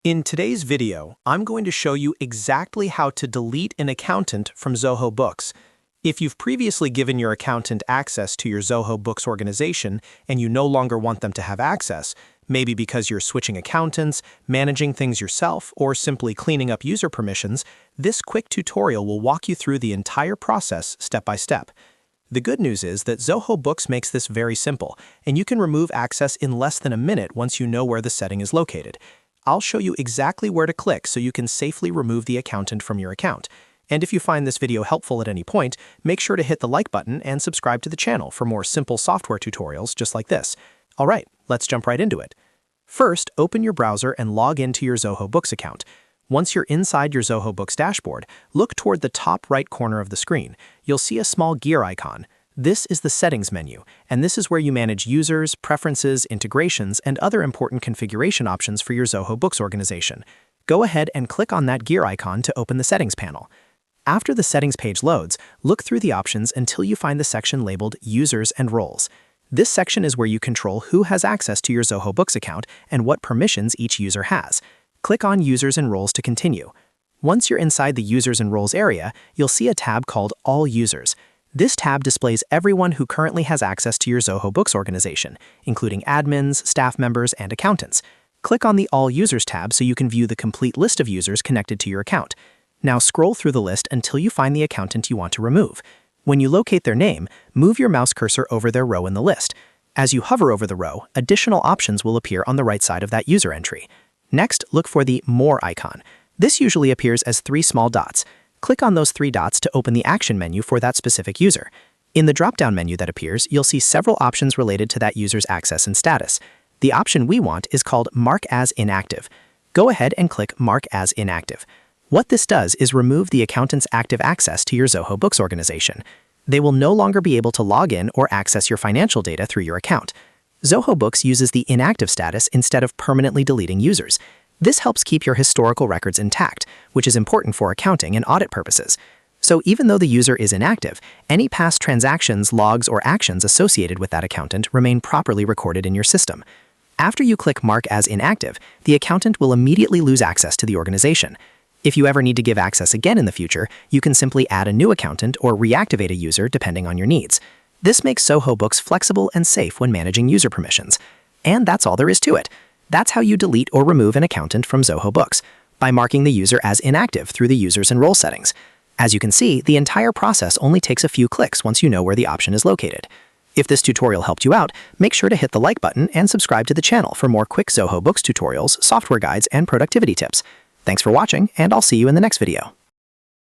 In today's video, I'm going to show you exactly how to delete an accountant from Zoho Books. If you've previously given your accountant access to your Zoho Books organization and you no longer want them to have access, maybe because you're switching accountants, managing things yourself, or simply cleaning up user permissions, this quick tutorial will walk you through the entire process step by step. The good news is that Zoho Books makes this very simple, and you can remove access in less than a minute once you know where the setting is located. I'll show you exactly where to click so you can safely remove the accountant from your account. And if you find this video helpful at any point, make sure to hit the like button and subscribe to the channel for more simple software tutorials just like this. Alright, let's jump right into it. First, open your browser and log into your Zoho Books account. Once you're inside your Zoho Books dashboard, look toward the top right corner of the screen. You'll see a small gear icon. This is the Settings menu, and this is where you manage users, preferences, integrations, and other important configuration options for your Zoho Books organization. Go ahead and click on that gear icon to open the Settings panel. After the Settings page loads, look through the options until you find the section labeled Users and Roles. This section is where you control who has access to your Zoho Books account and what permissions each user has. Click on Users and Roles to continue. Once you're inside the Users and Roles area, you'll see a tab called All Users. This tab displays everyone who currently has access to your Zoho Books organization, including admins, staff members, and accountants. Click on the All Users tab so you can view the complete list of users connected to your account. Now scroll through the list until you find the accountant you want to remove. When you locate their name, move your mouse cursor over their row in the list. As you hover over the row, additional options will appear on the right side of that user entry. Next, look for the More icon. This usually appears as 3 small dots. Click on those 3 dots to open the action menu for that specific user. In the drop-down menu that appears, you'll see several options related to that user's access and status. The option we want is called Mark as Inactive. Go ahead and click Mark as Inactive. What this does is remove the accountant's active access to your Zoho Books organization. They will no longer be able to log in or access your financial data through your account. Zoho Books uses the inactive status instead of permanently deleting users. This helps keep your historical records intact, which is important for accounting and audit purposes. So even though the user is inactive, any past transactions, logs, or actions associated with that accountant remain properly recorded in your system. After you click Mark as Inactive, the accountant will immediately lose access to the organization. If you ever need to give access again in the future, you can simply add a new accountant or reactivate a user depending on your needs. This makes Zoho Books flexible and safe when managing user permissions. And that's all there is to it. That's how you delete or remove an accountant from Zoho Books, by marking the user as inactive through the Users and Role settings. As you can see, the entire process only takes a few clicks once you know where the option is located. If this tutorial helped you out, make sure to hit the like button and subscribe to the channel for more quick Zoho Books tutorials, software guides, and productivity tips. Thanks for watching, and I'll see you in the next video.